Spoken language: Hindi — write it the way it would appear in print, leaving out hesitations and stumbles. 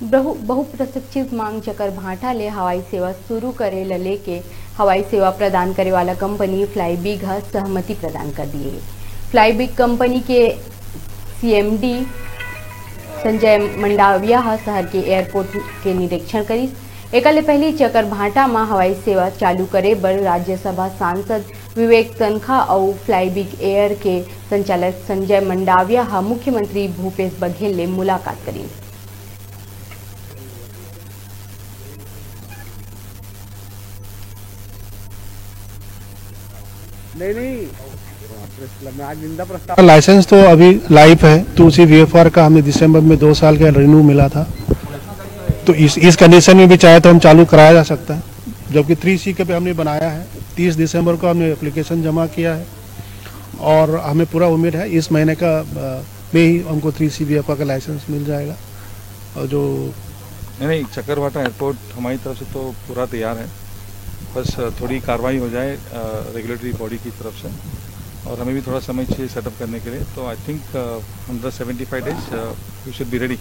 बहुप्रतीक्षित मांग चकरभाटा ले हवाई सेवा शुरू करे लेके हवाई सेवा प्रदान करे वाला कंपनी फ्लाईबिग सहमति प्रदान कर दी है। फ्लाईबिग कंपनी के सीएमडी संजय मंडाविया शहर के एयरपोर्ट के निरीक्षण करी। एकले पहली चकरभाटा में हवाई सेवा चालू करे बर राज्यसभा सांसद विवेक तनखा और फ्लाईबिग एयर के संचालक संजय मंडाविया मुख्यमंत्री भूपेश बघेल ने मुलाकात करी। लाइसेंस तो अभी लाइव है, तो उसी वीएफआर का हमें दिसंबर में 2 साल का रिन्यू मिला था, तो इस कंडीशन में भी चाहे तो हम चालू कराया जा सकता है। जबकि 3C के पे हमने बनाया है, 30 दिसंबर को हमने एप्लीकेशन जमा किया है और हमें पूरा उम्मीद है इस महीने का में ही हमको 3C वीएफआर का लाइसेंस मिल जाएगा। और जो नहीं, चकरभाटा एयरपोर्ट हमारी तरफ से तो पूरा तैयार है, बस थोड़ी कार्रवाई हो जाए रेगुलेटरी बॉडी की तरफ से और हमें भी थोड़ा समय चाहिए सेटअप करने के लिए। तो I think under 75 days we should be ready.